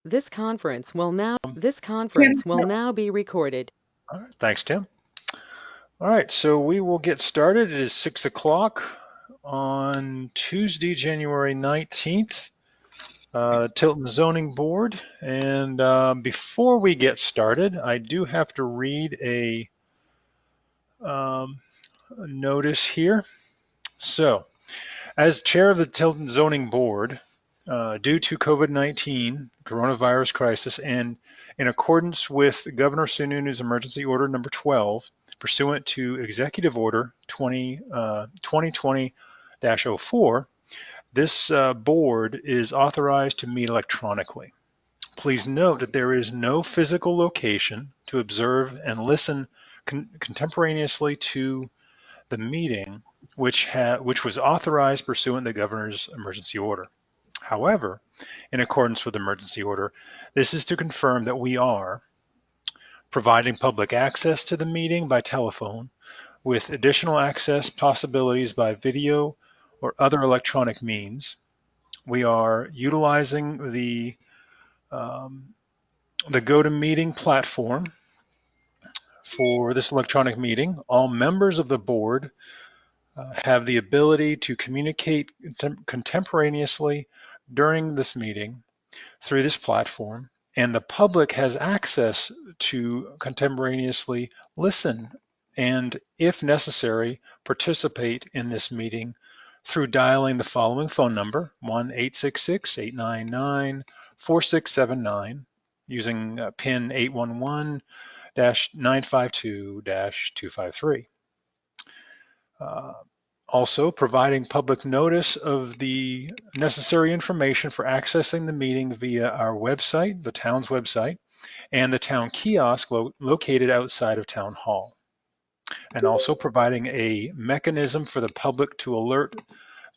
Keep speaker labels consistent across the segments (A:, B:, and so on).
A: This conference will now be recorded.
B: All right, thanks, Tim. All right, so we will get started. It is 6 o'clock on Tuesday, January 19th, Tilton Zoning Board. And before we get started, I do have to read a notice here. So, as chair of the Tilton Zoning Board, due to COVID-19 coronavirus crisis and in accordance with Governor Sununu's Emergency Order Number 12, pursuant to Executive Order 2020-04, this board is authorized to meet electronically. Please note that there is no physical location to observe and listen contemporaneously to the meeting, which was authorized pursuant to the Governor's emergency order. However, in accordance with the emergency order, this is to confirm that we are providing public access to the meeting by telephone with additional access possibilities by video or other electronic means. We are utilizing the GoToMeeting platform for this electronic meeting. All members of the board have the ability to communicate contemporaneously during this meeting through this platform, and the public has access to contemporaneously listen and, if necessary, participate in this meeting through dialing the following phone number, 1-866-899-4679, using PIN 811-952-253. Also, providing public notice of the necessary information for accessing the meeting via our website, the town's website, and the town kiosk located outside of Town Hall. And also providing a mechanism for the public to alert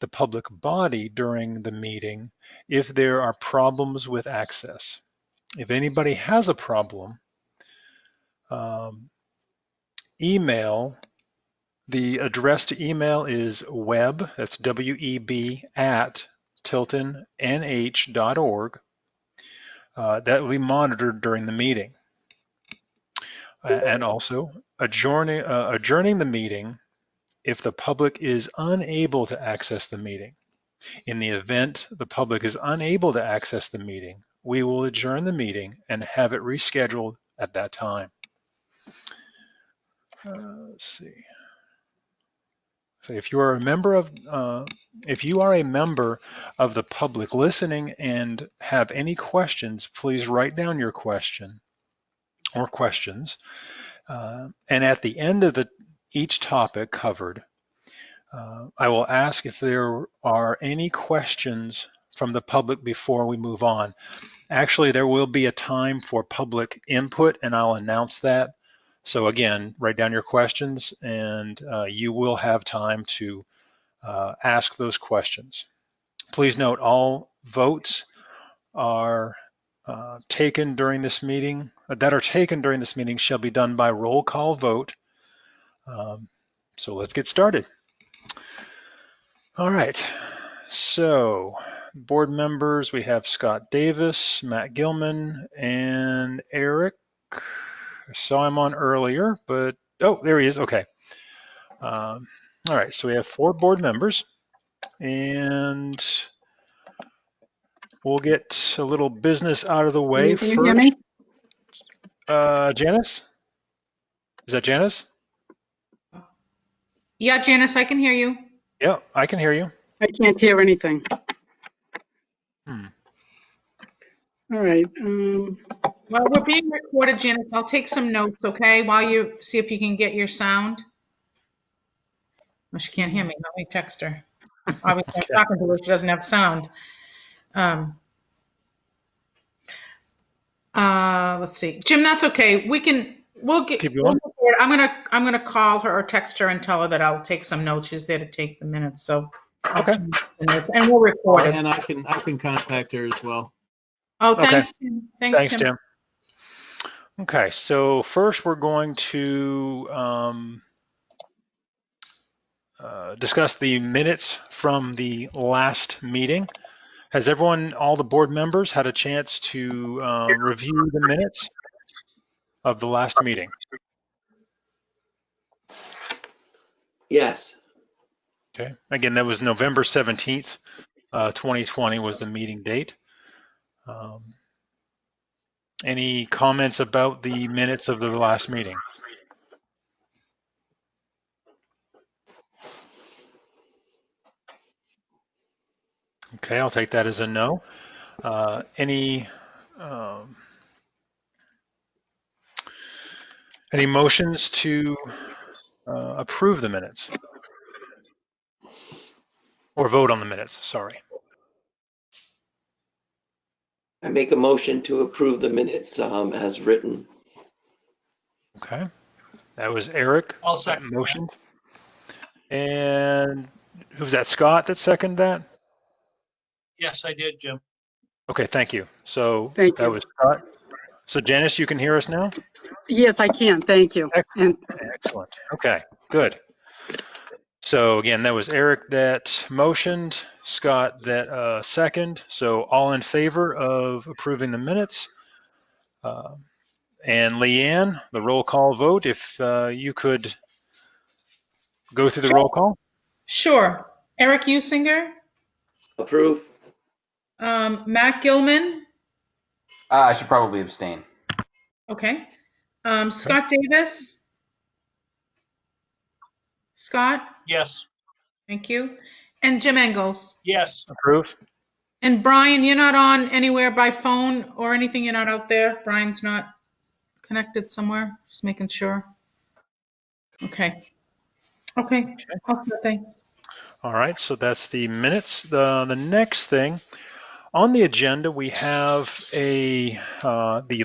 B: the public body during the meeting if there are problems with access. If anybody has a problem, email. The address to email is web, that's W-E-B, at tiltonnh.org. That will be monitored during the meeting. And also adjourning the meeting if the public is unable to access the meeting. In the event the public is unable to access the meeting, we will adjourn the meeting and have it rescheduled at that time. Let's see. So if you are a member of the public listening and have any questions, please write down your question or questions. And at the end of each topic covered, I will ask if there are any questions from the public before we move on. Actually, there will be a time for public input, and I'll announce that. So again, write down your questions, and you will have time to ask those questions. Please note all votes are taken during this meeting shall be done by roll call vote. So let's get started. All right, so board members, we have Scott Davis, Matt Gilman, and Eric. I saw him on earlier, but, oh, there he is, okay. All right, so we have 4 board members, and we'll get a little business out of the way first.
C: Can you hear me?
B: Janice? Is that Janice?
C: Yeah, Janice, I can hear you.
B: Yeah, I can hear you.
D: I can't hear anything. All right.
C: Well, we're being recorded, Janice. I'll take some notes, okay, while you see if you can get your sound. Well, she can't hear me. Let me text her. Obviously, I'm talking to her. She doesn't have sound. Let's see. Jim, that's okay. We'll
B: Keep going.
C: I'm gonna call her or text her and tell her that I'll take some notes. She's there to take the minutes, so.
B: Okay.
C: And we'll record it.
E: And I can contact her as well.
C: Oh, thanks,
B: Okay.
C: Tim.
B: Thanks, Tim. Okay, so first we're going to discuss the minutes from the last meeting. Has everyone, all the board members, had a chance to review the minutes of the last meeting?
F: Yes.
B: Okay. Again, that was November 17th, 2020 was the meeting date. Any comments about the minutes of the last meeting? Okay, I'll take that as a no. Any motions to approve the minutes? Or vote on the minutes, sorry.
F: I make a motion to approve the minutes as written.
B: Okay, that was Eric.
E: I'll second that.
B: Motion. And who's that, Scott, that seconded that?
E: Yes, I did, Jim.
B: Okay, thank you. So
D: Thank
B: that
D: you.
B: was Scott. So Janice, you can hear us now?
D: Yes, I can. Thank you. And
B: Excellent. Okay, good. So again, that was Eric that motioned, Scott that second. So all in favor of approving the minutes. And Leanne, the roll call vote, if you could go through the roll call.
C: Sure. Eric Usinger,
F: Approve?
C: Matt Gilman,
G: I should probably abstain.
C: okay. Scott Davis. Scott,
E: Yes.
C: thank you. And Jim Engels.
E: Yes.
B: Approved.
C: And Brian, you're not on anywhere by phone or anything? You're not out there? Brian's not connected somewhere? Just making sure. Okay. Okay. Thanks.
B: All right, so that's the minutes. The next thing on the agenda, we have the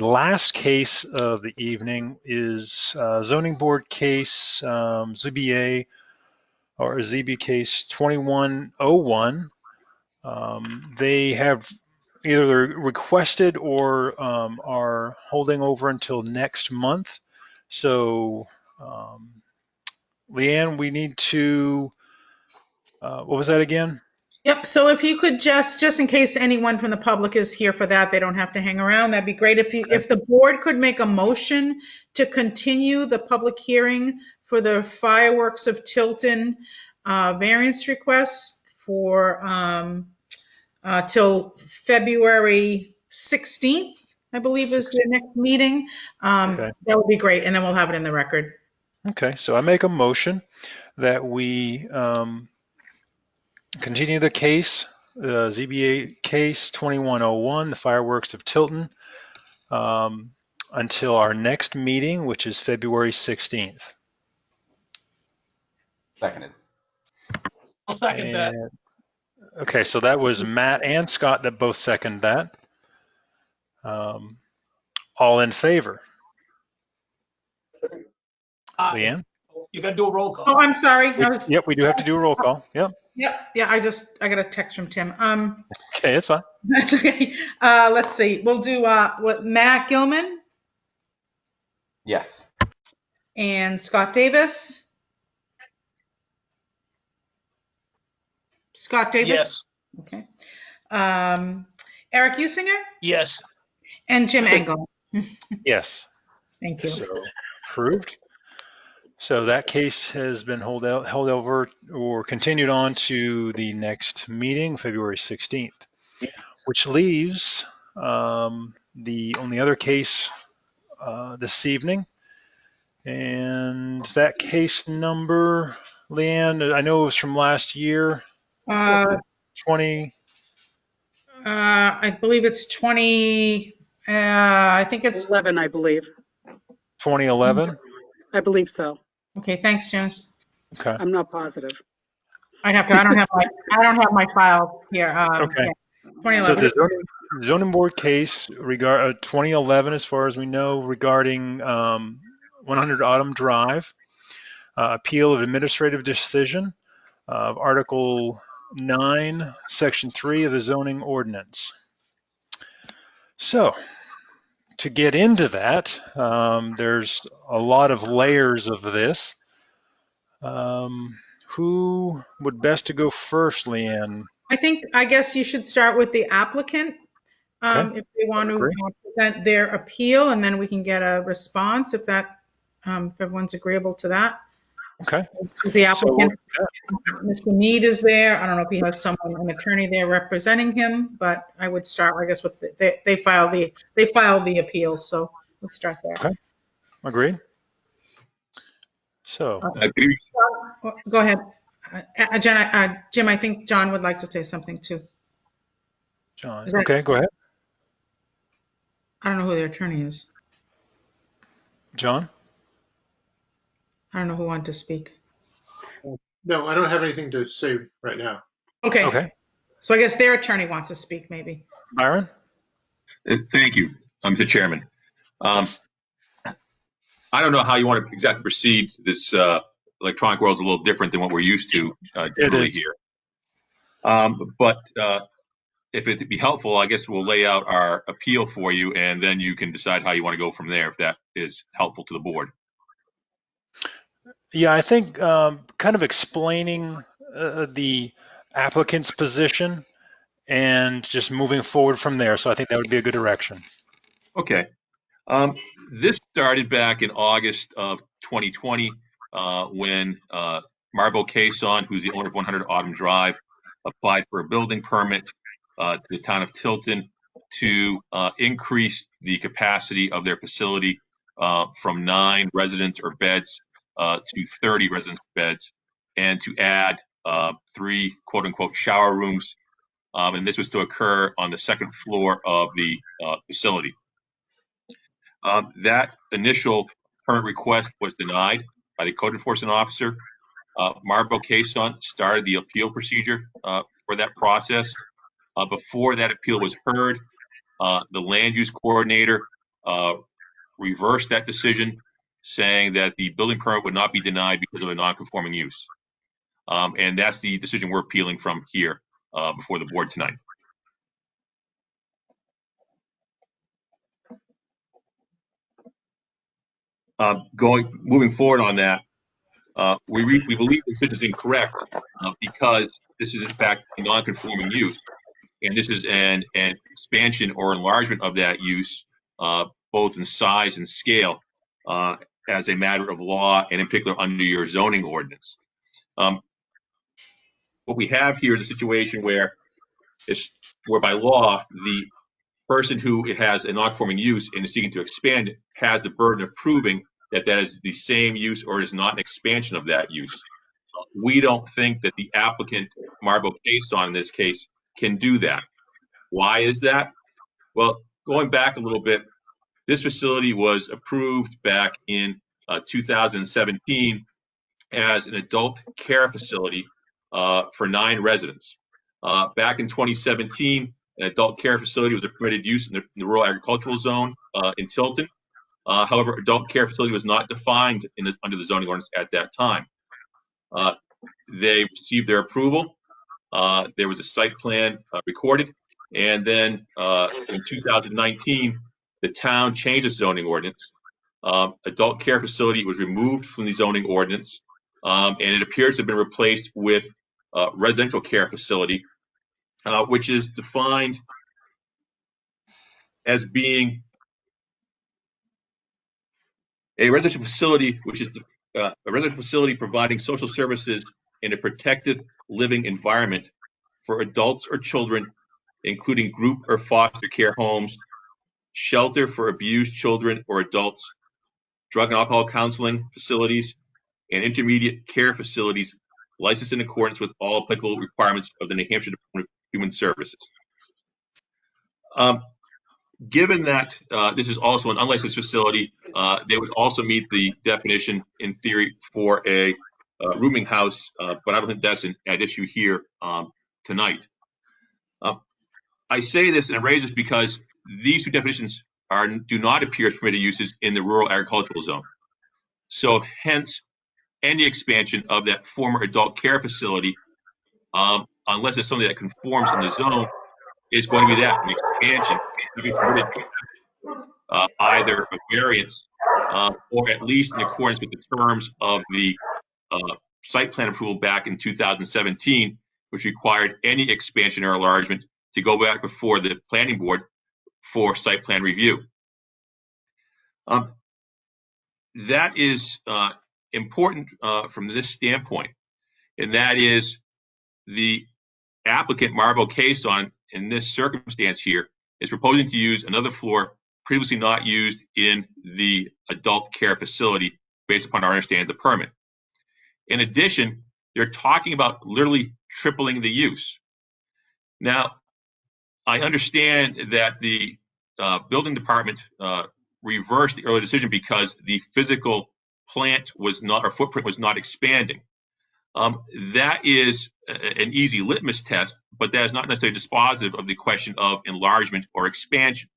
B: last case of the evening is zoning board case ZBA or ZB case 2101. They have either requested or are holding over until next month. So, Leanne, we need to, what was that again?
C: Yep. So if you could just in case anyone from the public is here for that, they don't have to hang around. That'd be great. If the board could make a motion to continue the public hearing for the fireworks of Tilton variance request for till February 16th, I believe is the next meeting.
B: Okay.
C: That would be great. And then we'll have it in the record.
B: Okay, so I make a motion that we continue the case, ZBA case 2101, the fireworks of Tilton, until our next meeting, which is February 16th.
G: Seconded.
E: I'll second that.
B: Okay, so that was Matt and Scott that both second that. All in favor? Leanne?
E: You got to do a roll call.
C: Oh, I'm sorry.
B: Yep, we do have to do a roll call. Yep.
C: Yep. Yeah. I got a text from Tim.
B: Okay, it's fine.
C: That's okay. Let's see. We'll do Matt Gilman
G: Yes.
C: and Scott Davis. Scott Davis.
E: Yes.
C: Okay. Eric Usinger
E: Yes.
C: and Jim Engel.
B: Yes.
C: Thank you.
B: So approved. So that case has been held over or continued on to the next meeting, February 16th, which leaves the only other case this evening. And that case number, Leanne, I know it was from last year, 20.
C: I believe it's 20. I think it's
D: 11, I believe.
B: 2011.
D: I believe so.
C: okay. Thanks, Janice.
B: Okay.
D: I'm not positive.
C: I don't have my file here.
B: Okay.
C: Yeah,
B: So
C: 2011.
B: the zoning board case 2011, as far as we know, regarding 100 Autumn Drive, appeal of administrative decision of Article 9, Section 3 of the zoning ordinance. So to get into that, there's a lot of layers of this. Who would best to go first, Leanne?
C: I guess you should start with the applicant,
B: Okay,
C: if they want to
B: agree.
C: present their appeal, and then we can get a response if if everyone's agreeable to that.
B: Okay.
C: Is the
B: So we'll,
C: applicant, Mr. Mead is there. I don't know if he has someone, an attorney there representing him, but I would start, I guess, with they filed the appeal, so let's start there.
B: okay, agreed. So,
C: Go ahead. Jim, I think John would like to say something too.
B: John,
C: Is that,
B: okay, go ahead.
C: I don't know who their attorney is.
B: John?
C: I don't know who wanted to speak.
H: No, I don't have anything to say right now.
C: Okay,
B: Okay.
C: so I guess their attorney wants to speak, maybe.
B: Byron?
I: Thank you, Mr. Chairman.
B: Yes.
I: I don't know how you want to exactly proceed. This electronic world is a little different than what we're used to generally
B: is.
I: here. But if it'd be helpful, I guess we'll lay out our appeal for you, and then you can decide how you want to go from there, if that is helpful to the board.
B: Yeah, I think kind of explaining the applicant's position and just moving forward from there. So I think that would be a good direction.
I: Okay. This started back in August of 2020 when Marbo Cason, who's the owner of 100 Autumn Drive, applied for a building permit to the town of Tilton to increase the capacity of their facility from 9 residents or beds to 30 residents beds, and to add 3 quote-unquote shower rooms. And this was to occur on the 2nd floor of the facility. That initial permit request was denied by the code enforcement officer. Marbo Cason started the appeal procedure for that process. Before that appeal was heard, the land use coordinator reversed that decision, saying that the building permit would not be denied because of a non-conforming use. And that's the decision we're appealing from here before the board tonight. Moving forward on that, we believe the decision is incorrect because this is in fact a non-conforming use, and this is an expansion or enlargement of that use, both in size and scale, as a matter of law, and in particular under your zoning ordinance. What we have here is a situation where by law, the person who has a non-conforming use and is seeking to expand it has the burden of proving that that is the same use or is not an expansion of that use. We don't think that the applicant, Marbo Cason in this case, can do that. Why is that? Well, going back a little bit, this facility was approved back in 2017 as an adult care facility for 9 residents. Back in 2017, an adult care facility was a permitted use in the rural agricultural zone in Tilton. However, adult care facility was not defined under the zoning ordinance at that time. They received their approval. There was a site plan recorded, and then in 2019, the town changed its zoning ordinance. Adult care facility was removed from the zoning ordinance, and it appears to have been replaced with residential care facility, which is defined as being a residential facility, which is a residential facility providing social services in a protected living environment for adults or children, including group or foster care homes, shelter for abused children or adults, drug and alcohol counseling facilities, and intermediate care facilities licensed in accordance with all applicable requirements of the New Hampshire Department of Human Services. Given that this is also an unlicensed facility, they would also meet the definition in theory for a rooming house, but I don't think that's at issue here tonight. I say this and I raise this because these 2 definitions do not appear as permitted uses in the rural agricultural zone. So hence, any expansion of that former adult care facility, unless it's something that conforms in the zone, is going to be that, an expansion, either a variance or at least in accordance with the terms of the site plan approval back in 2017, which required any expansion or enlargement to go back before the planning board for site plan review. That is important from this standpoint, and that is the applicant, Marble Cason, in this circumstance here, is proposing to use another floor previously not used in the adult care facility based upon our understanding of the permit. In addition, they're talking about literally tripling the use. Now, I understand that the building department reversed the earlier decision because the physical plant was not, or footprint was not expanding. That is an easy litmus test, but that is not necessarily dispositive of the question of enlargement or expansion.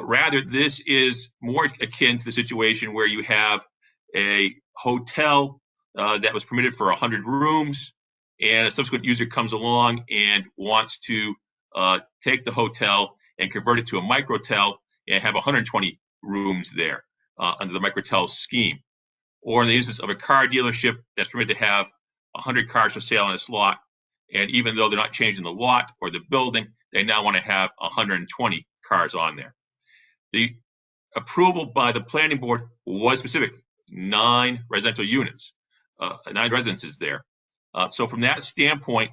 I: Rather, this is more akin to the situation where you have a hotel that was permitted for 100 rooms, and a subsequent user comes along and wants to take the hotel and convert it to a microtel and have 120 rooms there under the microtel scheme. Or in the instance of a car dealership that's permitted to have 100 cars for sale on its lot, and even though they're not changing the lot or the building, they now want to have 120 cars on there. The approval by the planning board was specific, 9 residential units, 9 residences there. So from that standpoint,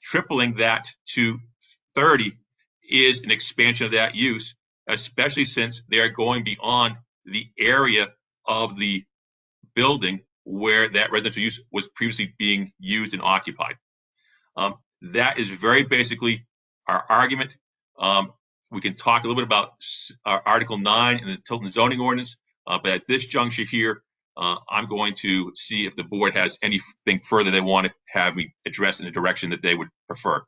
I: tripling that to 30 is an expansion of that use, especially since they're going beyond the area of the building where that residential use was previously being used and occupied. That is very basically our argument. We can talk a little bit about Article 9 in the Tilton zoning ordinance, but at this juncture here, I'm going to see if the board has anything further they want to have me address in the direction that they would prefer.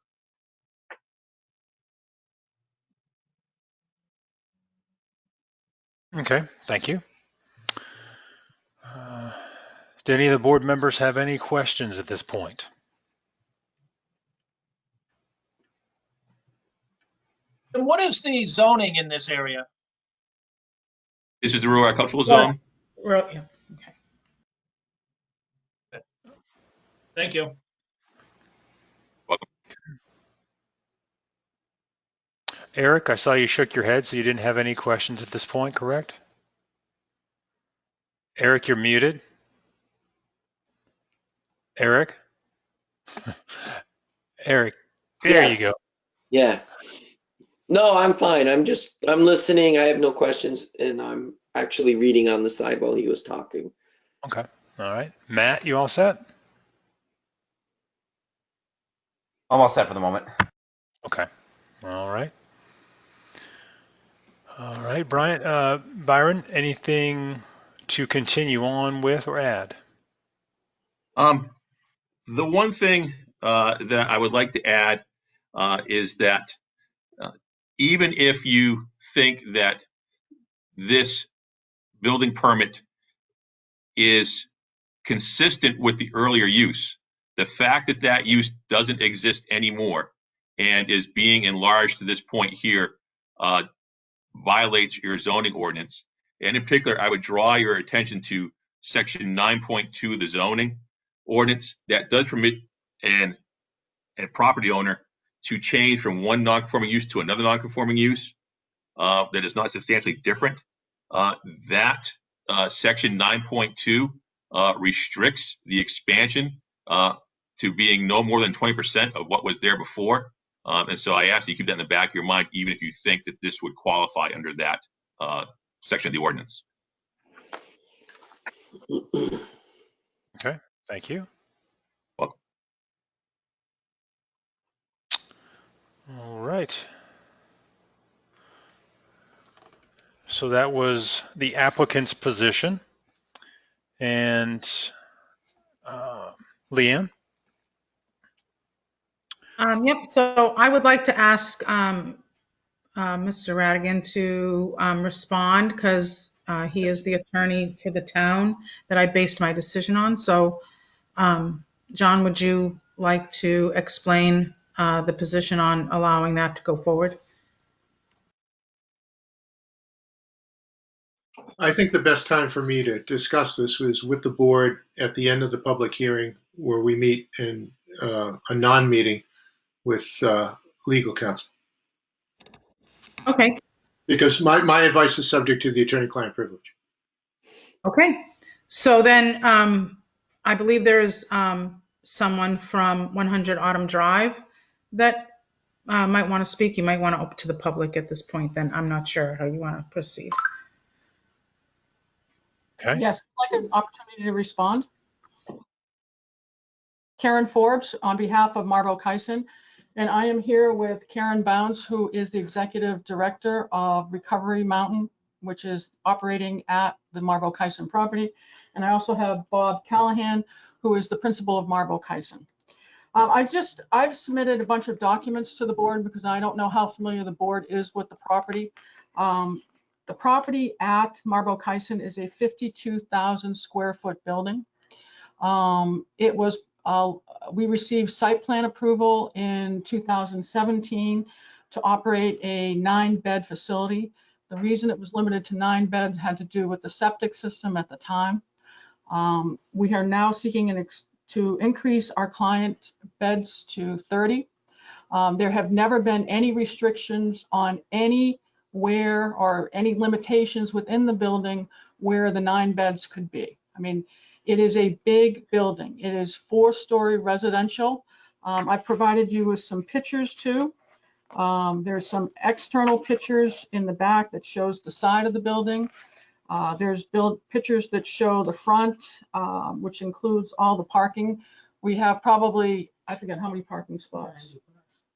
B: Okay, thank you. Do any of the board members have any questions at this point?
E: And what is the zoning in this area?
I: This is the rural agricultural zone.
C: Yeah, okay.
E: Thank you.
I: Welcome.
B: Eric, I saw you shook your head, so you didn't have any questions at this point, correct? Eric, you're muted. Eric? Eric, there
F: Yes.
B: you go.
F: Yeah. No, I'm fine. I'm listening. I have no questions, and I'm actually reading on the side while he was talking.
B: Okay, all right. Matt, you all set?
G: I'm all set for the moment.
B: Okay, all right. All right, Byron, anything to continue on with or add?
I: The one thing that I would like to add is that even if you think that this building permit is consistent with the earlier use, the fact that that use doesn't exist anymore and is being enlarged to this point here violates your zoning ordinance. And in particular, I would draw your attention to section 9.2 of the zoning ordinance that does permit a property owner to change from one non-conforming use to another non-conforming use that is not substantially different. That section 9.2 restricts the expansion to being no more than 20% of what was there before. And so I ask that you keep that in the back of your mind, even if you think that this would qualify under that section of the ordinance.
B: Okay, thank you.
I: Welcome.
B: All right. So that was the applicant's position. And Leanne?
C: Yep, so I would like to ask Mr. Radigan to respond because he is the attorney for the town that I based my decision on. So, John, would you like to explain the position on allowing that to go forward?
H: I think the best time for me to discuss this was with the board at the end of the public hearing where we meet and a non-meeting with legal counsel.
C: Okay,
H: Because my advice is subject to the attorney-client privilege.
C: okay. So then, I believe there's someone from 100 Autumn Drive that might want to speak. You might want to open to the public at this point. Then I'm not sure how you want to proceed.
B: Okay.
J: Yes, I'd like an opportunity to respond. Karen Forbes on behalf of Marbo Kyson, and I am here with Karen Bounds, who is the Executive Director of Recovery Mountain, which is operating at the Marbo Kyson property. And I also have Bob Callahan, who is the principal of Marbo Kyson. I've submitted a bunch of documents to the board because I don't know how familiar the board is with the property. The property at Marbo Kyson is a 52,000 square foot building. We received site plan approval in 2017 to operate a 9-bed facility. The reason it was limited to 9 beds had to do with the septic system at the time. We are now seeking to increase our client beds to 30. There have never been any restrictions on anywhere or any limitations within the building where the 9 beds could be. I mean, it is a big building. It is 4-story residential. I've provided you with some pictures too. There's some external pictures in the back that shows the side of the building. There's pictures that show the front, which includes all the parking. We have probably, I forget how many parking spots.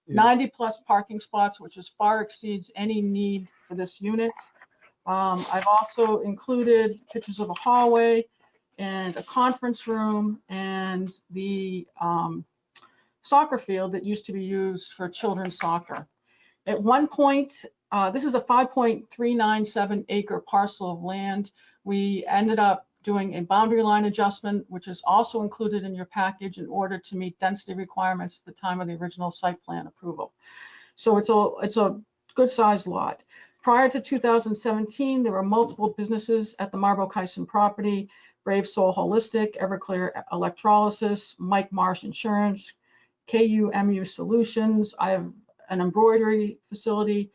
J: 90 plus parking spots, which is far exceeds any need for this unit. I've also included pictures of a hallway and a conference room and the soccer field that used to be used for children's soccer. At one point, this is a 5.397 acre parcel of land. We ended up doing a boundary line adjustment, which is also included in your package in order to meet density requirements at the time of the original site plan approval. So it's a good sized lot. Prior to 2017, there were multiple businesses at the Marbo Kyson property: Brave Soul Holistic, Everclear Electrolysis, Mike Marsh Insurance, KUMU Solutions. I have an embroidery facility.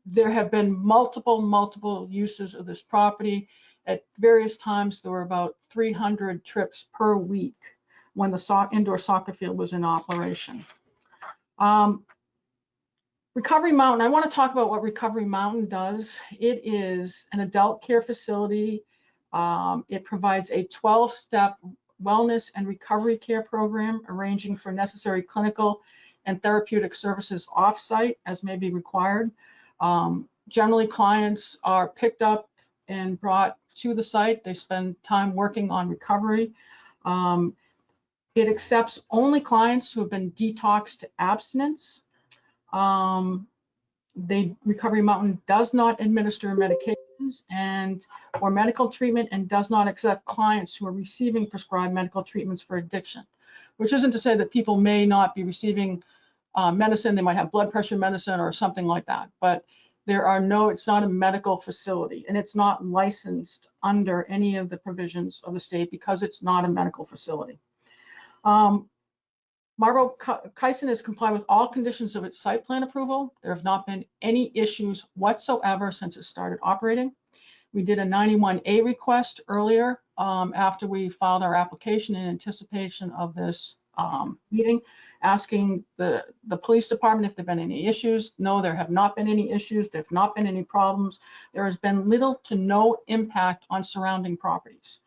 J: There have been multiple uses of this property. At various times, there were about 300 trips per week when the indoor soccer field was in operation. Recovery Mountain, I want to talk about what Recovery Mountain does. It is an adult care facility. It provides a 12-step wellness and recovery care program, arranging for necessary clinical and therapeutic services off-site as may be required. Generally, clients are picked up and brought to the site. They spend time working on recovery. It accepts only clients who have been detoxed to abstinence. Recovery Mountain does not administer medications or medical treatment, and does not accept clients who are receiving prescribed medical treatments for addiction, which isn't to say that people may not be receiving medicine. They might have blood pressure medicine or something like that, but it's not a medical facility, and it's not licensed under any of the provisions of the state because it's not a medical facility. Marbo Kyson has complied with all conditions of its site plan approval. There have not been any issues whatsoever since it started operating. We did a 91A request earlier after we filed our application in anticipation of this meeting, asking the police department if there have been any issues. No, there have not been any issues. There have not been any problems. There has been little to no impact on surrounding properties.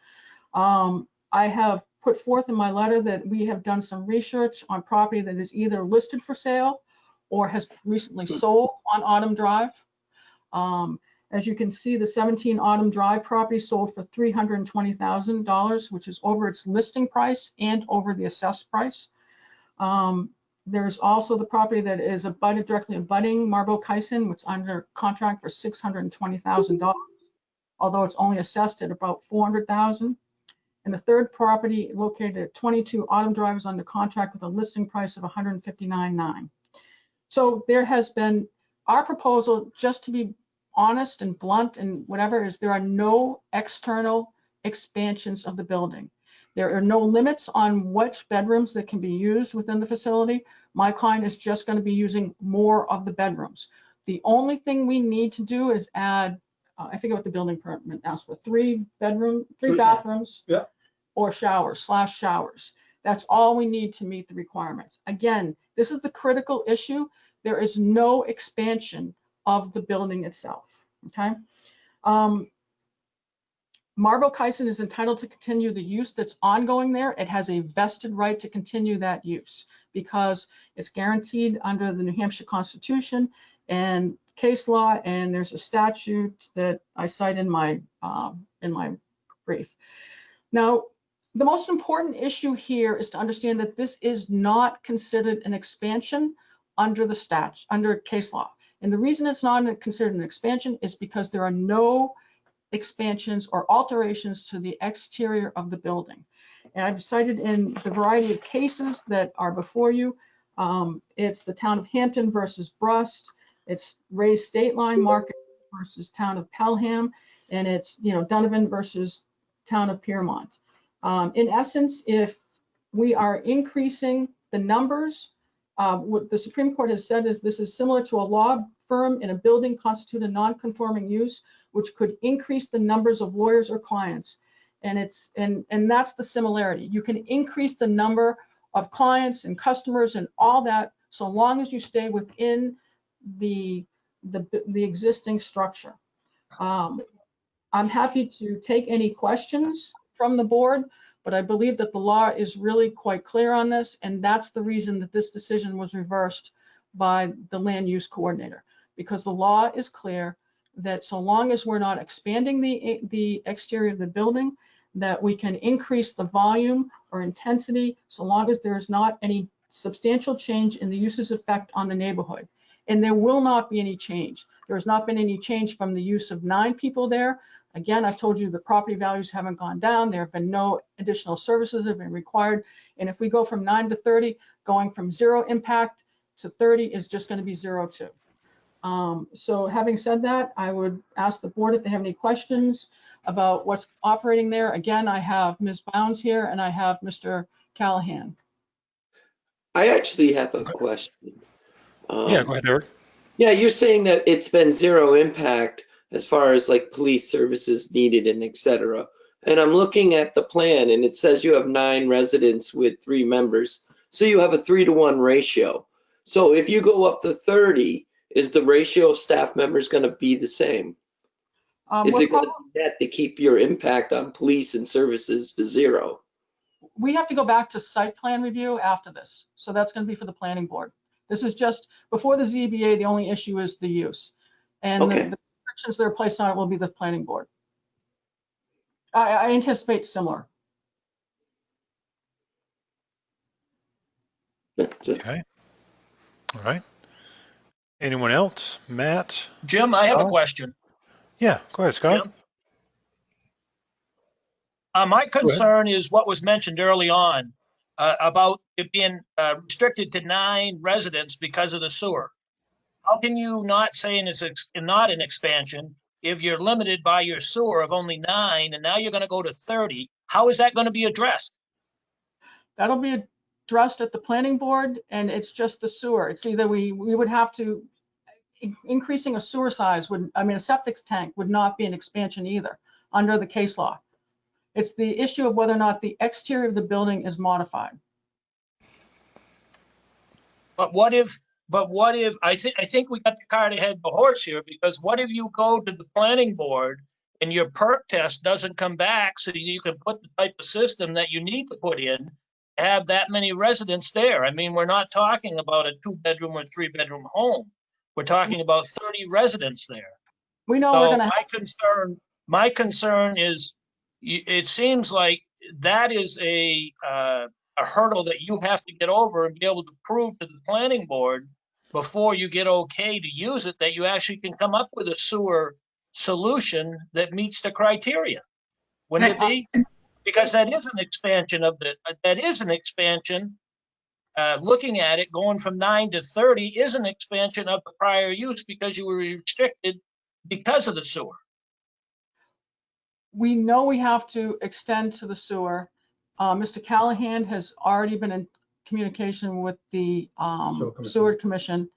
J: I have put forth in my letter that we have done some research on property that is either listed for sale or has recently sold on Autumn Drive. As you can see, the 17 Autumn Drive property sold for $320,000, which is over its listing price and over the assessed price. There's also the property that is directly abutting Marbo Kyson, which is under contract for $620,000, although it's only assessed at about $400,000. And the third property located at 22 Autumn Drive is under contract with a listing price of $159,900. So there has been, our proposal, just to be honest and blunt and whatever, is there are no external expansions of the building. There are no limits on which bedrooms that can be used within the facility. My client is just going to be using more of the bedrooms. The only thing we need to do is add, I forget what the building permit asks for, three bathrooms,
H: Yeah.
J: or showers. That's all we need to meet the requirements. Again, this is the critical issue. There is no expansion of the building itself, okay? Marble Kyson is entitled to continue the use that's ongoing there. It has a vested right to continue that use because it's guaranteed under the New Hampshire Constitution and case law, and there's a statute that I cite in my brief. Now, the most important issue here is to understand that this is not considered an expansion under the statute, under case law. And the reason it's not considered an expansion is because there are no expansions or alterations to the exterior of the building. And I've cited in the variety of cases that are before you. It's the town of Hampton versus Brust. It's Ray's State Line Market versus town of Pelham. And it's, Donovan versus town of Piermont. In essence, if we are increasing the numbers, what the Supreme Court has said is this is similar to a law firm in a building constitute a non-conforming use, which could increase the numbers of lawyers or clients. And that's the similarity. You can increase the number of clients and customers and all that so long as you stay within the existing structure. I'm happy to take any questions from the board, but I believe that the law is really quite clear on this, and that's the reason that this decision was reversed by the land use coordinator, because the law is clear that so long as we're not expanding the exterior of the building, that we can increase the volume or intensity so long as there is not any substantial change in the use's effect on the neighborhood. And there will not be any change. There has not been any change from the use of 9 people there. Again, I've told you the property values haven't gone down. There have been no additional services that have been required. And if we go from 9 to 30, going from 0 impact to 30 is just going to be 0 too. So having said that, I would ask the board if they have any questions about what's operating there. Again, I have Ms. Bounds here and I have Mr. Callahan.
F: I actually have a question.
B: Yeah, go ahead, Eric.
F: Yeah, you're saying that it's been 0 impact as far as like police services needed and et cetera. And I'm looking at the plan and it says you have 9 residents with 3 members. So you have a 3-to-1 ratio. So if you go up to 30, is the ratio of staff members going to be the same? Is it going to be net to keep your impact on police and services to 0?
J: We have to go back to site plan review after this. So that's going to be for the planning board. This is just before the ZBA, the only issue is the use. And
F: Okay.
J: the restrictions that are placed on it will be the planning board. I anticipate similar.
B: Okay. All right. Anyone else? Matt?
E: Jim, I have a
B: Scott?
E: question.
B: Yeah, go ahead, Scott.
E: Jim? My concern is what was mentioned early on about it being restricted to 9 residents because of the sewer. How can you not say it's not an expansion if you're limited by your sewer of only 9 and now you're going to go to 30? How is that going to be addressed?
J: That'll be addressed at the planning board, and it's just the sewer. It's either we would have to, increasing a sewer size would, I mean, a septic tank would not be an expansion either under the case law. It's the issue of whether or not the exterior of the building is modified.
E: But what if I think we got the cart ahead of the horse here, because what if you go to the planning board and your perk test doesn't come back so you can put the type of system that you need to put in, have that many residents there? I mean, we're not talking about a 2-bedroom or 3-bedroom home. We're talking about 30 residents there.
J: We know
E: So
J: we're going to
E: my concern is it seems like that is a hurdle that you have to get over and be able to prove to the planning board before you get okay to use it, that you actually can come up with a sewer solution that meets the criteria. Wouldn't it be? Because that is an expansion looking at it, going from 9 to 30 is an expansion of the prior use because you were restricted because of the sewer.
J: We know we have to extend to the sewer. Mr. Callahan has already been in communication with the Sewer Commission,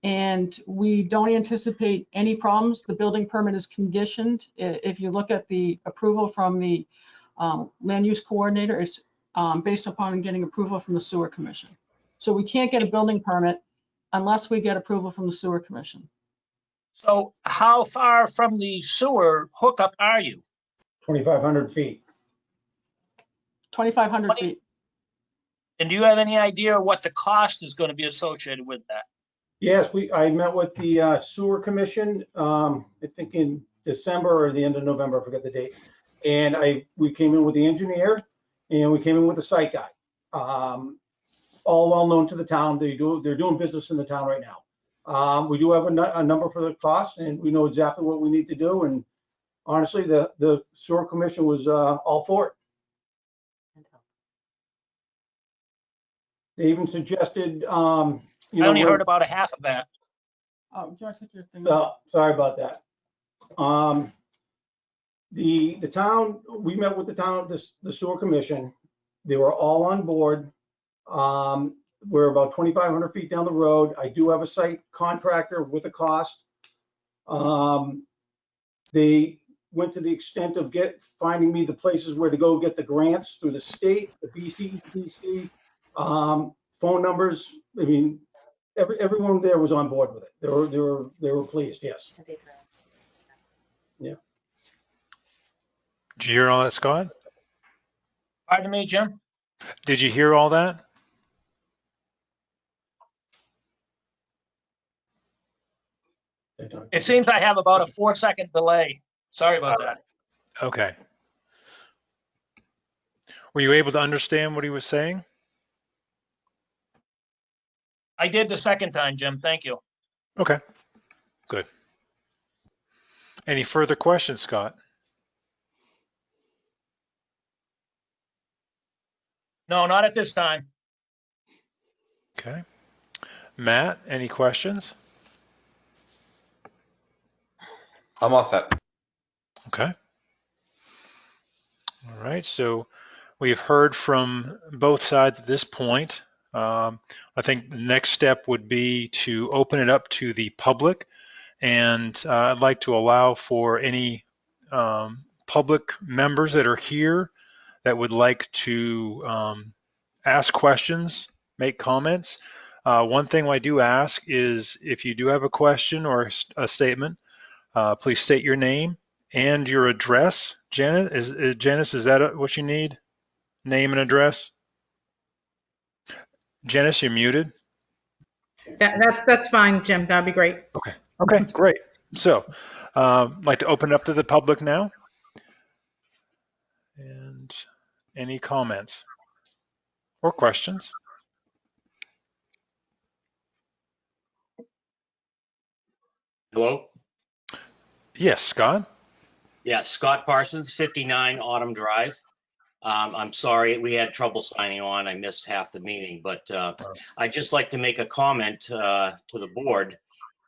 J: and we don't anticipate any problems. The building permit is conditioned. If you look at the approval from the land use coordinator, it's based upon getting approval from the Sewer Commission. So we can't get a building permit unless we get approval from the Sewer Commission.
E: So how far from the sewer hookup are you?
K: 2,500 feet.
J: 2,500 feet.
E: And do you have any idea what the cost is going to be associated with that?
K: Yes, I met with the sewer commission, I think in December or the end of November, I forget the date. And we came in with the engineer and we came in with the site guy. All well known to the town. They're doing business in the town right now. We do have a number for the cost, and we know exactly what we need to do. And honestly, the sewer commission was all for it. They even suggested,
E: I only heard about a half of that.
J: Oh, do you want to take your thing?
K: Sorry about that. The town, we met with the town, the sewer commission. They were all on board. We're about 2,500 feet down the road. I do have a site contractor with a cost. They went to the extent of finding me the places where to go get the grants through the state, the BCDC, phone numbers. I mean, everyone there was on board with it. They were pleased. Yes. Yeah.
B: Did you hear all that, Scott?
E: Pardon me, Jim?
B: Did you hear all that?
E: It seems I have about a 4-second delay. Sorry about that.
B: Okay. Were you able to understand what he was saying?
E: I did the second time, Jim. Thank you.
B: Okay, good. Any further questions, Scott?
E: No, not at this time.
B: Okay. Matt, any questions?
G: I'm all set.
B: Okay. All right, so we've heard from both sides at this point. I think the next step would be to open it up to the public, and I'd like to allow for any public members that are here that would like to ask questions, make comments. One thing I do ask is if you do have a question or a statement, please state your name and your address. Janice, is that what you need? Name and address? Janice, you're muted.
C: That's fine, Jim. That'd be great.
B: Okay, great. So I'd like to open it up to the public now. And any comments or questions?
L: Hello?
B: Yes, Scott?
L: Yes, Scott Parsons, 59 Autumn Drive. I'm sorry, we had trouble signing on. I missed half the meeting, but I'd just like to make a comment to the board,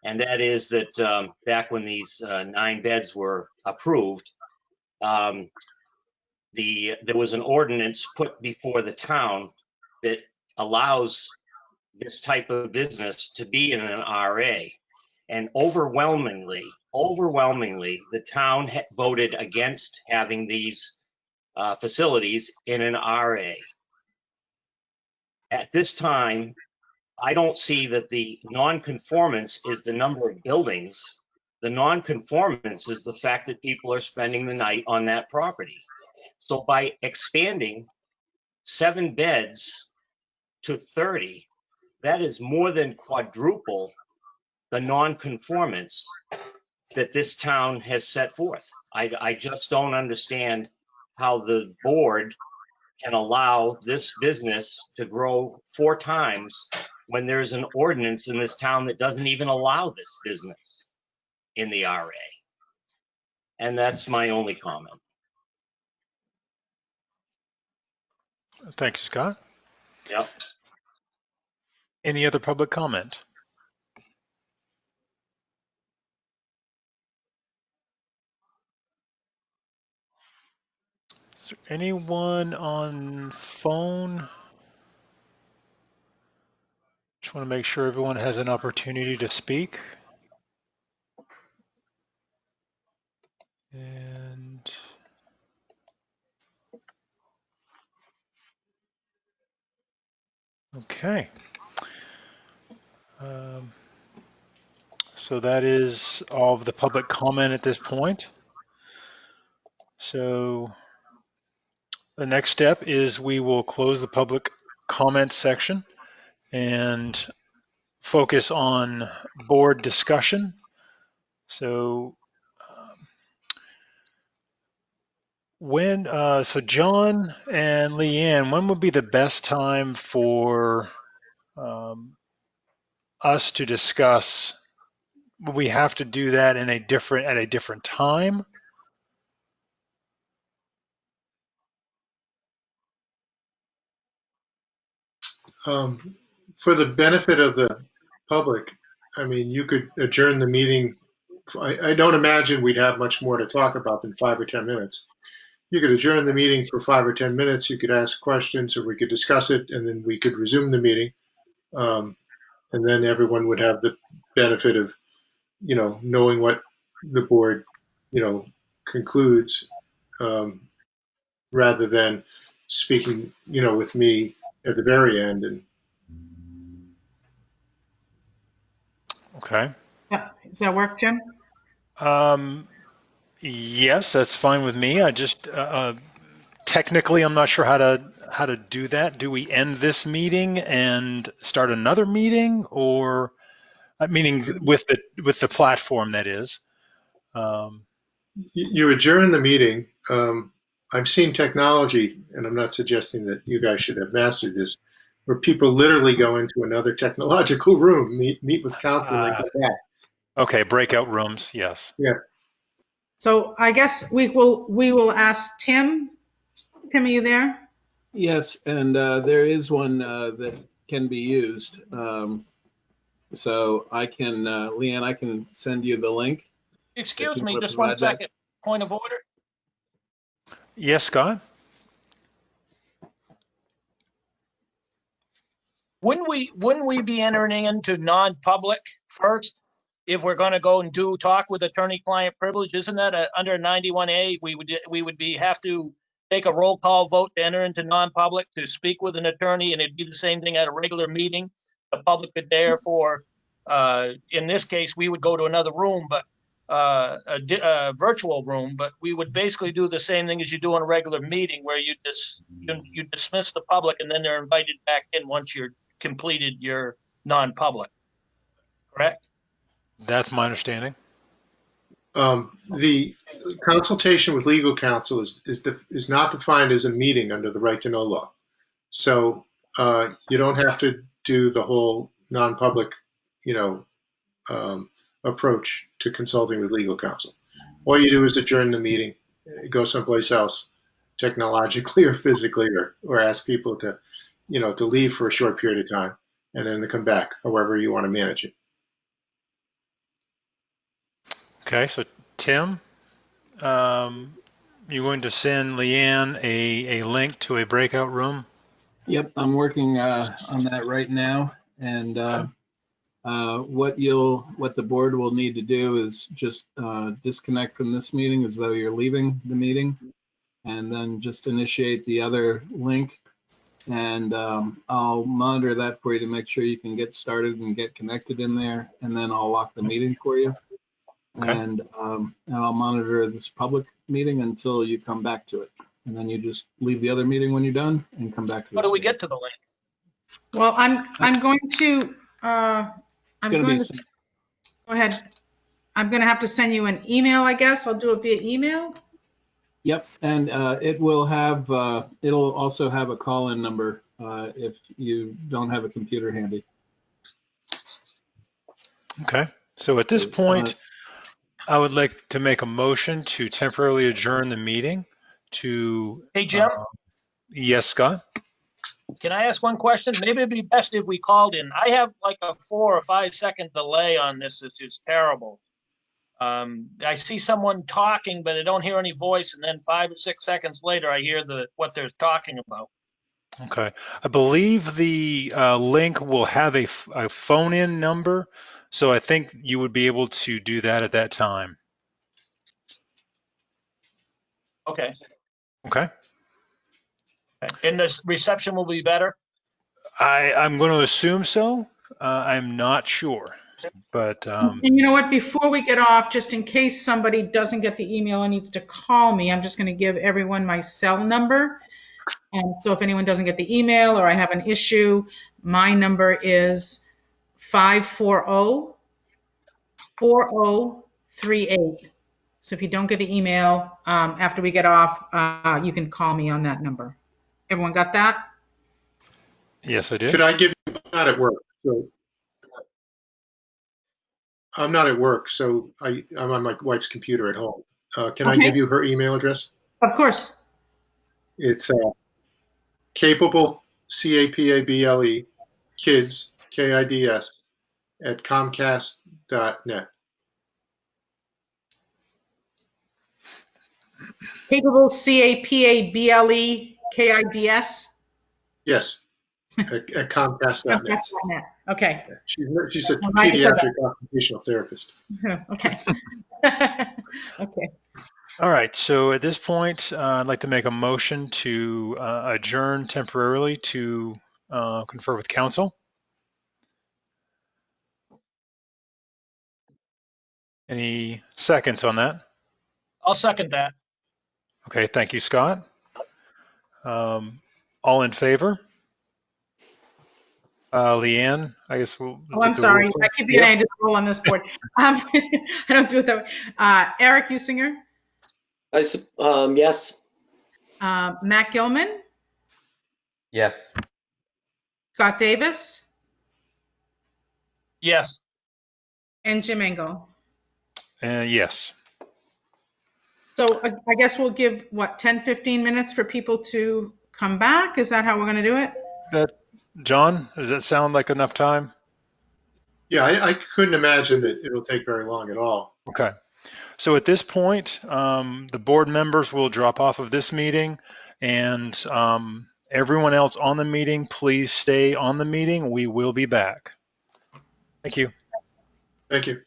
L: and that is that back when these 9 beds were approved, there was an ordinance put before the town that allows this type of business to be in an RA. And overwhelmingly, the town voted against having these facilities in an RA. At this time, I don't see that the non-conformance is the number of buildings. The non-conformance is the fact that people are spending the night on that property. So by expanding 7 beds to 30, that is more than quadruple the non-conformance that this town has set forth. I just don't understand how the board can allow this business to grow 4 times when there's an ordinance in this town that doesn't even allow this business in the RA. And that's my only comment.
B: Thank you, Scott.
L: Yep.
B: Any other public comment? Is there anyone on phone? Just want to make sure everyone has an opportunity to speak. And okay. So that is all of the public comment at this point. So the next step is we will close the public comment section and focus on board discussion. So so John and Leanne, when would be the best time for us to discuss? Would we have to do that at a different time?
H: For the benefit of the public, I mean, you could adjourn the meeting. I don't imagine we'd have much more to talk about than 5 or 10 minutes. You could adjourn the meeting for 5 or 10 minutes. You could ask questions, or we could discuss it, and then we could resume the meeting. And then everyone would have the benefit of, knowing what the board, concludes, rather than speaking, with me at the very end. And
B: Okay.
C: Does that work, Jim?
B: Yes, that's fine with me. I just technically, I'm not sure how to do that. Do we end this meeting and start another meeting, or meaning with the platform that is?
H: you adjourn the meeting. I've seen technology, and I'm not suggesting that you guys should have mastered this, where people literally go into another technological room, meet with counsel, and then come back.
B: Okay, breakout rooms, yes.
H: Yeah.
C: So I guess we will ask Tim. Tim, are you there?
M: Yes, and there is one that can be used. So I can, Leanne, I can send you the link.
E: Excuse me, just one second. Point of order.
B: Yes, Scott?
E: Wouldn't we be entering into non-public first if we're going to go and talk with attorney-client privilege? Isn't that under 91A? We would have to take a roll call vote to enter into non-public to speak with an attorney, and it'd be the same thing at a regular meeting. The public could therefore, in this case, we would go to another room, but a virtual room, but we would basically do the same thing as you do in a regular meeting, where you dismiss the public and then they're invited back in once you're completed your non-public, correct?
B: That's my understanding.
H: The consultation with legal counsel is not defined as a meeting under the right to know law. So you don't have to do the whole non-public, approach to consulting with legal counsel. All you do is adjourn the meeting, go someplace else, technologically or physically, or ask people to leave for a short period of time and then to come back, however you want to manage it.
B: Okay, so Tim, you're going to send Leanne a link to a breakout room?
M: Yep, I'm working on that right now. And what the board will need to do is just disconnect from this meeting as though you're leaving the meeting, and then just initiate the other link. And I'll monitor that for you to make sure you can get started and get connected in there. And then I'll lock the meeting for you. Okay. And I'll monitor this public meeting until you come back to it. And then you just leave the other meeting when you're done and come back to it.
E: How do we get to the link?
C: Well, I'm going to go ahead. I'm going to have to send you an email, I guess. I'll do it via email.
M: Yep, and it will have. It'll also have a call-in number if you don't have a computer handy.
B: Okay. So at this point, I would like to make a motion to temporarily adjourn the meeting to.
E: Hey, Jim?
B: Yes, Scott?
E: Can I ask one question? Maybe it'd be best if we called in. I have like a 4 or 5 second delay on this. It's just terrible. I see someone talking, but I don't hear any voice. And then 5 or 6 seconds later, I hear what they're talking about.
B: Okay. I believe the link will have a phone-in number, so I think you would be able to do that at that time.
E: Okay.
B: Okay.
E: And the reception will be better?
B: I'm going to assume so. I'm not sure, but
C: And you know what, before we get off, just in case somebody doesn't get the email and needs to call me, I'm just going to give everyone my cell number. And so if anyone doesn't get the email or I have an issue, my number is 540-4038. So if you don't get the email after we get off, you can call me on that number. Everyone got that?
B: yes, I did.
H: Could I give you, I'm not at work, so I'm not at work, so I'm on my wife's computer at home. Can I
C: Okay.
H: give you her email address?
C: Of course.
H: It's capable, CAPABLE, kids, KIDS, at comcast.net.
C: Capable, CAPABLEKIDS.
H: Yes, at comcast.net.
C: Comcast.net. Okay.
H: She's a
C: I'm glad you said
H: pediatric occupational therapist.
C: that. Okay. Okay.
B: All right. So at this point, I'd like to make a motion to adjourn temporarily to confer with council. Any seconds on that?
E: I'll second that.
B: Okay. Thank you, Scott. All in favor? Leanne, I guess we'll
C: Oh, I'm
B: take the roll
C: sorry.
B: call.
C: I keep getting just roll on this board. I don't do it that way. Eric Usinger,
F: Yes.
C: Matt Gilman,
G: Yes.
C: Scott Davis,
E: Yes.
C: and Jim Engel.
B: Yes.
C: So I guess we'll give, 10, 15 minutes for people to come back? Is that how we're going to do it?
B: John, does that sound like enough time?
H: Yeah, I couldn't imagine that it'll take very long at all.
B: Okay. So at this point, the board members will drop off of this meeting, and everyone else on the meeting, please stay on the meeting. We will be back. Thank you.
H: Thank you.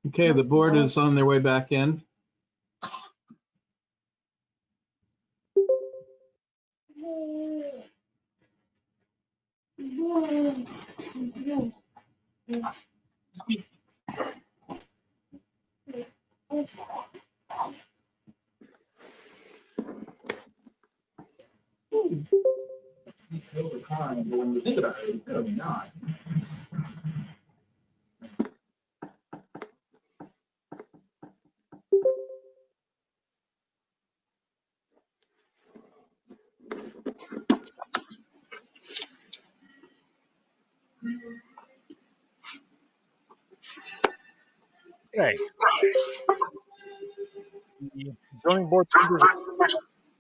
M: Okay, the board is on their way back in.
B: Okay. The zoning board members of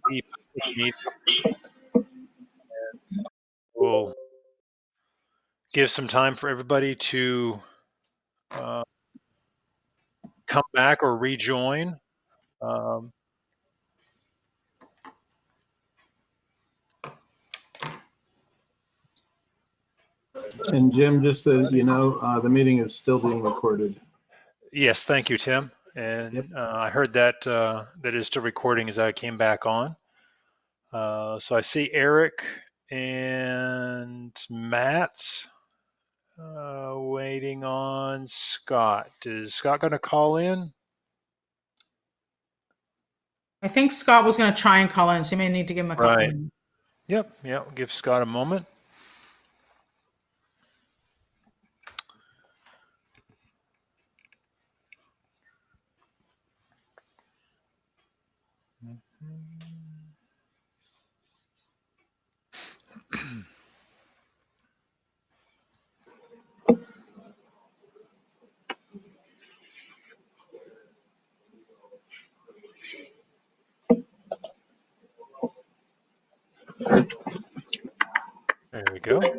B: the public meeting will give some time for everybody to come back or rejoin. Um,
M: And Jim, just so you know, the meeting is still being recorded.
B: yes, thank you, Tim. And
M: Yep.
B: I heard that that is still recording as I came back on. So I see Eric and Matt waiting on Scott. Is Scott going to call in?
C: I think Scott was going to try and call in, so you may need to give him a couple
B: Right.
C: minutes.
B: Yep. Yep. Give Scott a moment. There we go. All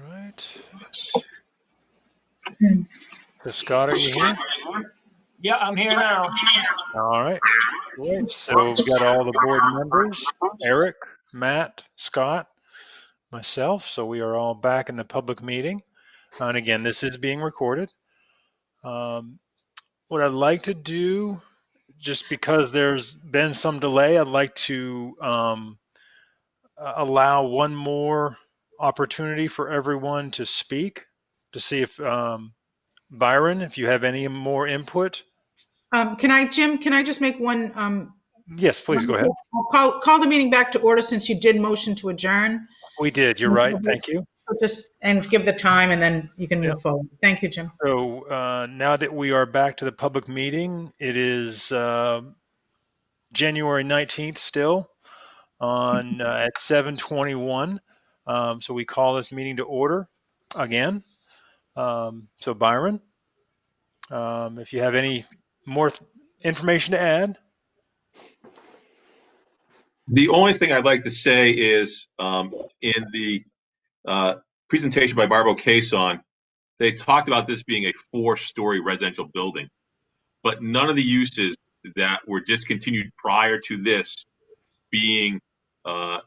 B: right. So Scott, are you here?
E: Yeah, I'm here now.
B: All right. Great. So we've got all the board members, Eric, Matt, Scott, myself. So we are all back in the public meeting. And again, this is being recorded. What I'd like to do, just because there's been some delay, I'd like to allow one more opportunity for everyone to speak to see if Byron, if you have any more input.
C: Jim, can I just make one?
B: Yes, please go ahead.
C: I'll call the meeting back to order since you did motion to adjourn.
B: We did. You're right. Thank you.
C: And give the time and then you can
B: Yeah.
C: move forward. Thank you, Jim.
B: So now that we are back to the public meeting, it is January 19th still on at 7:21. So we call this meeting to order again. So Byron, if you have any more information to add.
I: The only thing I'd like to say is in the presentation by Barbara Cason, they talked about this being a 4-story residential building, but none of the uses that were discontinued prior to this being an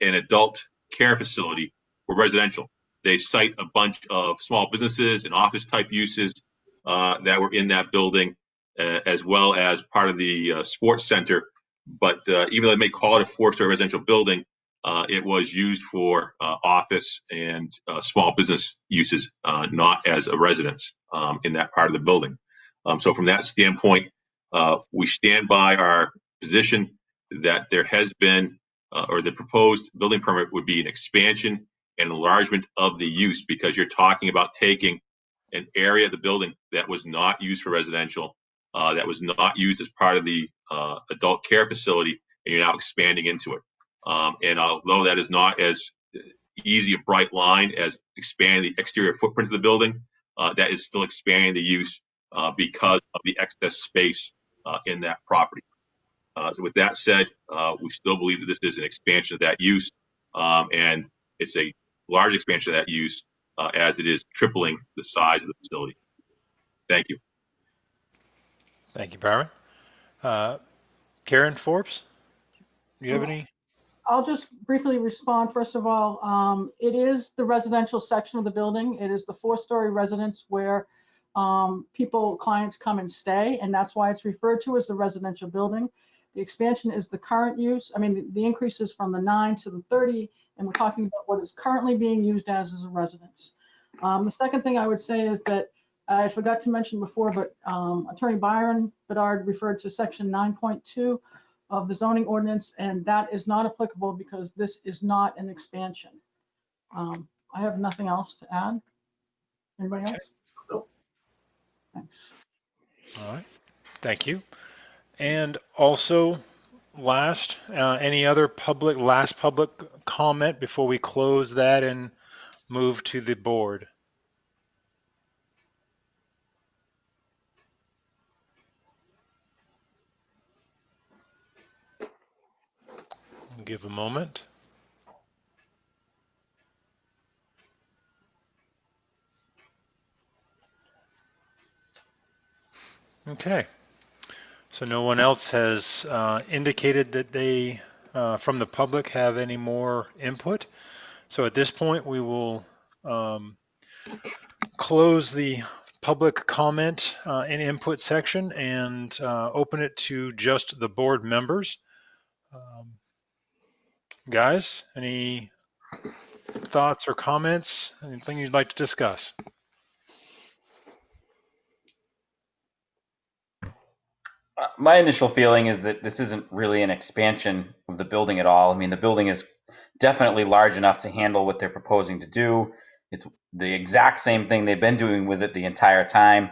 I: adult care facility were residential. They cite a bunch of small businesses and office type uses that were in that building, as well as part of the sports center. But even though they may call it a 4-story residential building, it was used for office and small business uses, not as a residence in that part of the building. So from that standpoint, we stand by our position that there has been or the proposed building permit would be an expansion and enlargement of the use, because you're talking about taking an area of the building that was not used for residential, that was not used as part of the adult care facility, and you're now expanding into it. And although that is not as easy a bright line as expanding the exterior footprint of the building, that is still expanding the use because of the excess space in that property. So with that said, we still believe that this is an expansion of that use, and it's a large expansion of that use as it is tripling the size of the facility. Thank you.
B: Thank you, Byron. Karen Forbes, do you have any?
J: I'll just briefly respond. First of all, it is the residential section of the building. It is the 4-story residence where clients come and stay, and that's why it's referred to as the residential building. The expansion is the current use. I mean, the increase is from the 9 to the 30, and we're talking about what is currently being used as a residence. The second thing I would say is that I forgot to mention before, but Attorney Byron Bedard referred to section 9.2 of the zoning ordinance, and that is not applicable because this is not an expansion. I have nothing else to add. Anybody else?
F: Nope.
J: Thanks.
B: All right, thank you. And also, any other last public comment before we close that and move to the board? I'll give a moment. Okay. So no one else has indicated that they, from the public, have any more input. So at this point, we will close the public comment and input section and open it to just the board members. Guys, any thoughts or comments? Anything you'd like to discuss?
G: My initial feeling is that this isn't really an expansion of the building at all. I mean, the building is definitely large enough to handle what they're proposing to do. It's the exact same thing they've been doing with it the entire time.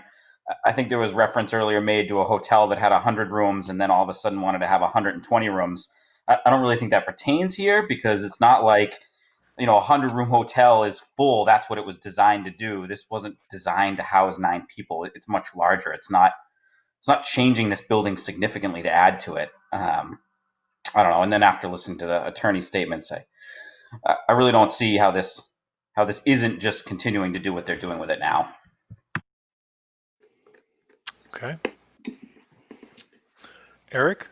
G: I think there was reference earlier made to a hotel that had 100 rooms and then all of a sudden wanted to have 120 rooms. I don't really think that pertains here because it's not like, a 100-room hotel is full. That's what it was designed to do. This wasn't designed to house 9 people. It's much larger. It's not changing this building significantly to add to it. I don't know. And then after listening to the attorney's statements, I really don't see how this isn't just continuing to do what they're doing with it now.
B: Okay. Eric,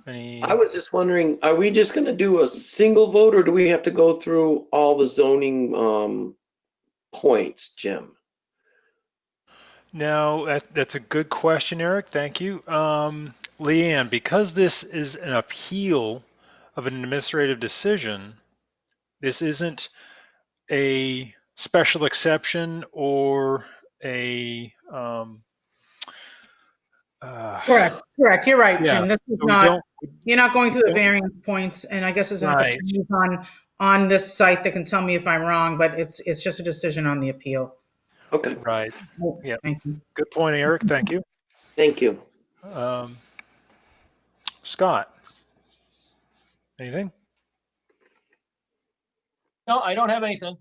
B: any?
F: I was just wondering, are we just going to do a single vote or do we have to go through all the zoning points, Jim?
B: No, that's a good question, Eric. Thank you. Leanne, because this is an appeal of an administrative decision, this isn't a special exception or a
C: Correct. You're right,
B: yeah.
C: Jim. This is
B: So
C: not, you're not going through the variance points, and I guess there's enough
B: Right.
C: attorneys on this site that can tell me if I'm wrong, but it's just a decision on the appeal.
F: Okay.
B: Right. Yeah.
C: Thank you.
B: Good point, Eric. Thank you.
F: Thank you.
B: Scott, anything?
E: No, I don't have anything.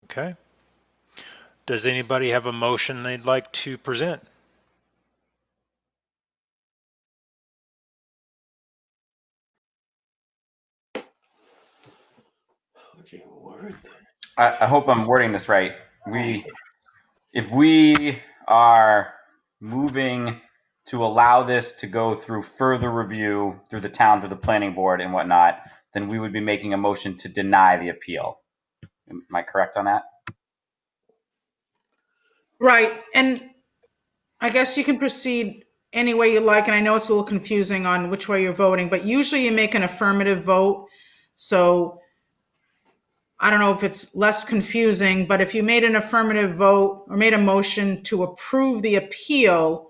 B: Okay. Does anybody have a motion they'd like to present?
G: I hope I'm wording this right. If we are moving to allow this to go through further review through the town, through the planning board and whatnot, then we would be making a motion to deny the appeal. Am I correct on that?
C: Right, and I guess you can proceed any way you like, and I know it's a little confusing on which way you're voting, but usually you make an affirmative vote. So I don't know if it's less confusing, but if you made an affirmative vote or made a motion to approve the appeal,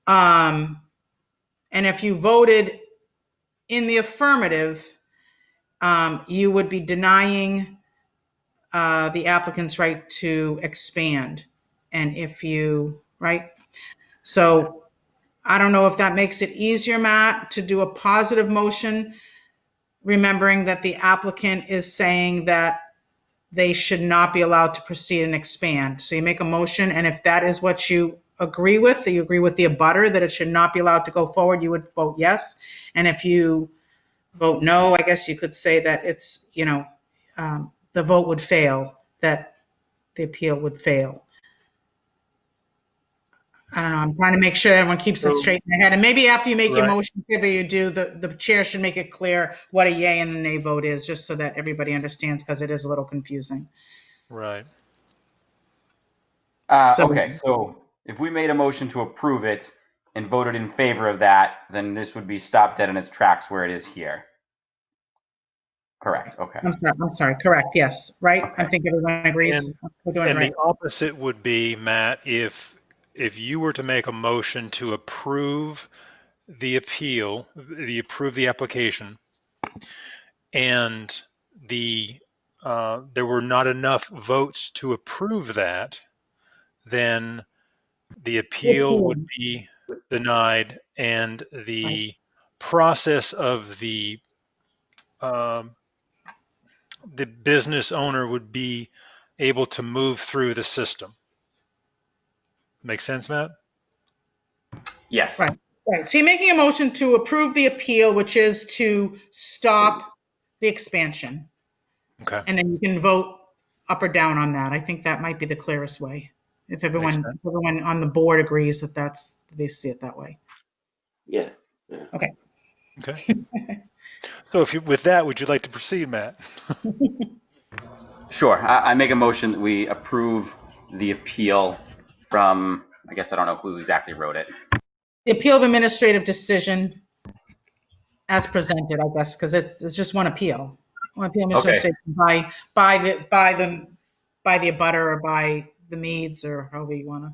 C: and if you voted in the affirmative, you would be denying the applicant's right to expand. And if you, right? So I don't know if that makes it easier, Matt, to do a positive motion, remembering that the applicant is saying that they should not be allowed to proceed and expand. So you make a motion, and if that is what you agree with, that you agree with the abutter that it should not be allowed to go forward, you would vote yes. And if you vote no, I guess you could say that it's, the vote would fail, that the appeal would fail. I don't know, I'm trying to make sure everyone keeps it straight in their head. And maybe after you make your
B: Right.
C: motion, whatever you do, the chair should make it clear what a yay and a nay vote is, just so that everybody understands, because it is a little confusing.
B: Right.
G: Okay, so if we made a motion to approve it and voted in favor of that, then this would be stopped dead in its tracks where it is here. Correct, okay.
C: I'm sorry, correct, yes, right?
G: Okay.
C: I think everyone agrees.
B: And,
C: We're doing it
B: and
C: right.
B: the opposite would be, Matt, if you were to make a motion to approve the appeal, approve the application, and there were not enough votes to approve that, then the appeal would be denied, and the process of the business owner would be able to move through the system. Make sense, Matt?
G: Yes.
C: Right, right. So you're making a motion to approve the appeal, which is to stop the expansion.
B: Okay.
C: And then you can vote up or down on that. I think that might be the clearest way. If everyone on the board agrees that they see it that way.
F: Yeah.
C: Okay.
B: Okay. So with that, would you like to proceed, Matt?
G: Sure, I make a motion that we approve the appeal from, I guess I don't know who exactly wrote it.
C: The appeal of administrative decision as presented, I guess, because it's just one appeal. One appeal administrative by the abutter or by the Meads, or however you want to.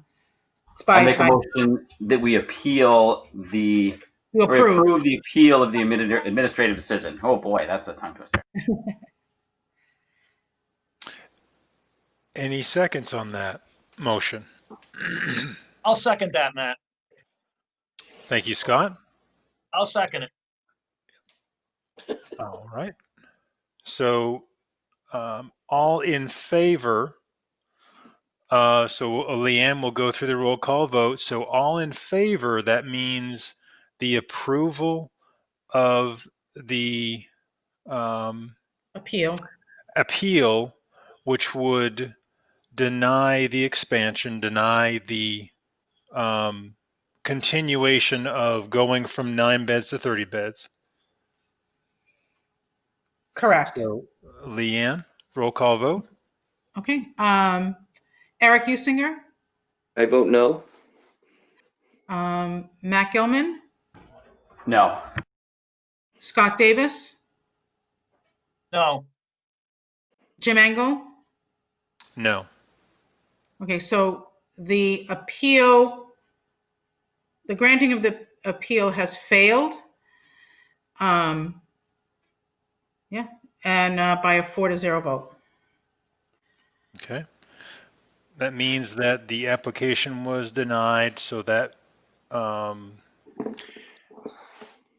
C: It's
G: I make a motion that we appeal
C: you approve.
G: approve the appeal of the administrative decision. Oh boy, that's a tongue twister.
B: Any seconds on that motion?
E: I'll second that, Matt.
B: Thank you, Scott.
E: I'll second it.
B: All right. So all in favor, so Leanne will go through the roll call vote. So all in favor, that means the approval of the appeal, which would deny the expansion, deny the continuation of going from 9 beds to 30 beds.
C: Correct.
B: So, Leanne, roll call vote.
C: Okay. Eric Usinger.
F: I vote no.
C: Matt Gilman.
G: No.
C: Scott Davis.
E: No.
C: Jim Engel.
B: No.
C: Okay, so the granting of the appeal has failed. Yeah, and by a 4-0 vote.
B: Okay. That means that the application was denied, so that not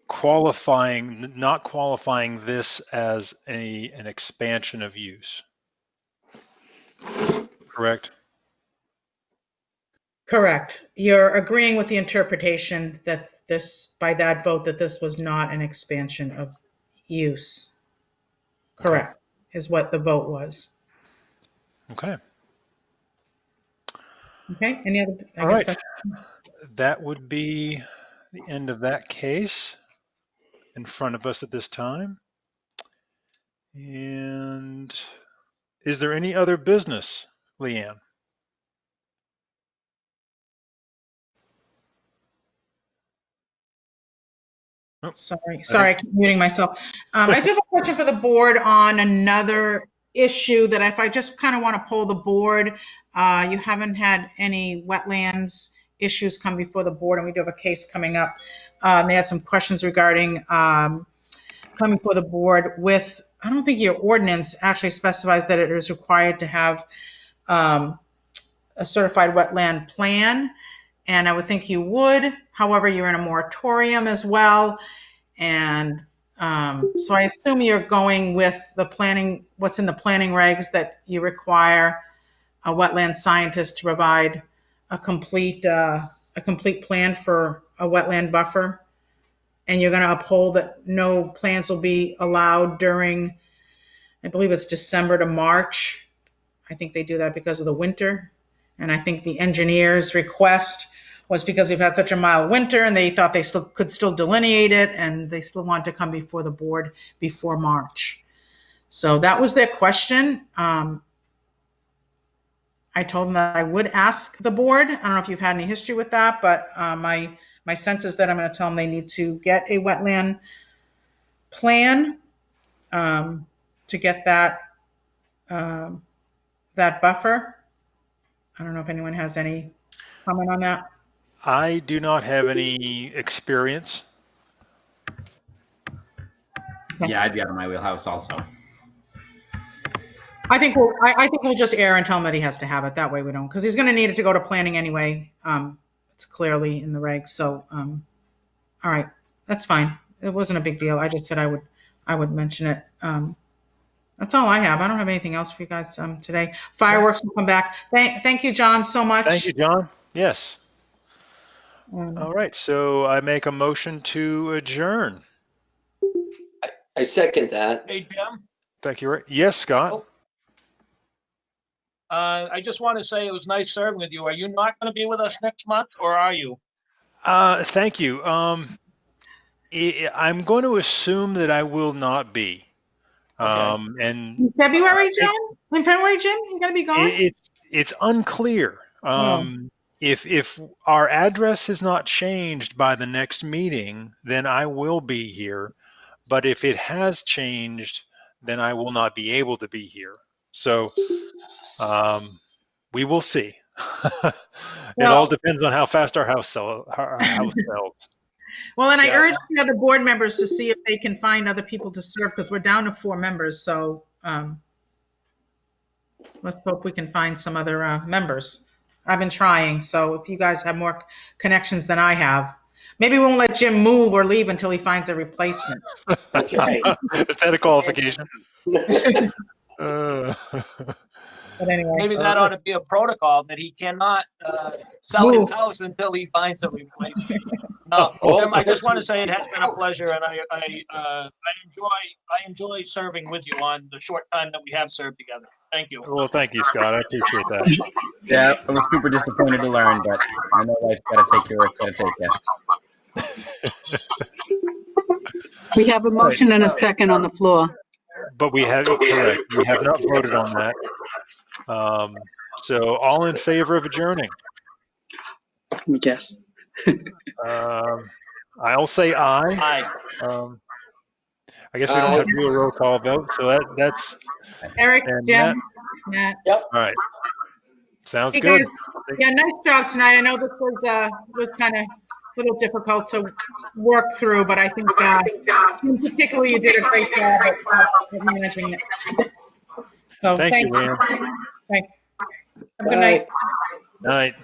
B: qualifying this as an expansion of use. Correct?
C: Correct. You're agreeing with the interpretation that by that vote, that this was not an expansion of use. Correct, is what the vote was.
B: Okay.
C: Okay, any other?
B: All right. That would be the end of that case in front of us at this time. And is there any other business, Leanne? Oh,
C: sorry, I keep muting myself. I do have a question for the board on another issue that if I just kind of want to poll the board, you haven't had any wetlands issues come before the board, and we do have a case coming up. They had some questions regarding coming before the board with, I don't think your ordinance actually specifies that it is required to have a certified wetland plan, and I would think you would. However, you're in a moratorium as well. And so I assume you're going with the planning, what's in the planning regs, that you require a wetland scientist to provide a complete plan for a wetland buffer. And you're going to uphold that no plants will be allowed during, I believe it's December to March. I think they do that because of the winter. And I think the engineer's request was because we've had such a mild winter and they thought they could still delineate it and they still wanted to come before the board before March. So that was their question. I told them that I would ask the board. I don't know if you've had any history with that, but my sense is that I'm going to tell them they need to get a wetland plan to get that buffer. I don't know if anyone has any comment on that.
B: I do not have any experience.
G: Yeah, I'd be out of my wheelhouse also.
C: I think we'll just err and tell him that he has to have it. That way we don't, because he's going to need it to go to planning anyway. It's clearly in the regs. So, all right, that's fine. It wasn't a big deal. I just said I would mention it. That's all I have. I don't have anything else for you guys today. Fireworks will come back. Thank you, John, so much.
B: Thank you, John. Yes. All right. So I make a motion to adjourn.
F: I second that.
E: Hey, Jim.
B: Thank you. Yes, Scott.
E: I just want to say it was nice serving with you. Are you not going to be with us next month, or are you?
B: Thank you. I'm going to assume that I will not be.
E: Okay.
B: And
C: In February, Jim? In February, Jim? You going to be gone?
B: It's unclear. If our address has not changed by the next meeting, then I will be here. But if it has changed, then I will not be able to be here. So we will see. It all depends on how fast our house sells.
C: Well, and I urge the other board members to see if they can find other people to serve, because we're down to 4 members. So let's hope we can find some other members. I've been trying. So if you guys have more connections than I have, maybe we won't let Jim move or leave until he finds a replacement.
F: That's right.
B: Is that a qualification?
C: But anyway.
E: Maybe that ought to be a protocol that he cannot sell his house until he finds a replacement. No, Jim, I just want to say it has been a pleasure, and I enjoy serving with you on the short time that we have served together. Thank you.
B: Well, thank you, Scott. I appreciate that.
G: Yeah, I was super disappointed to learn, but I know life's got to take you where it's got to take you.
D: We have a motion and a second on the floor.
B: But we have correct. We have not voted on that. So all in favor of adjourning?
D: Let me guess.
B: I'll say aye.
E: Aye.
B: I guess we don't have to do a roll call vote, so that's
C: Eric, Jim,
F: Matt.
C: Yep.
B: All right. Sounds
C: hey
B: good.
C: Guys, yeah, nice job tonight. I know this was kind of a little difficult to work through, but I think in particular you did a great job at managing it. So
B: Thank you, Liam.
C: Thanks. Have a good night.
B: Night.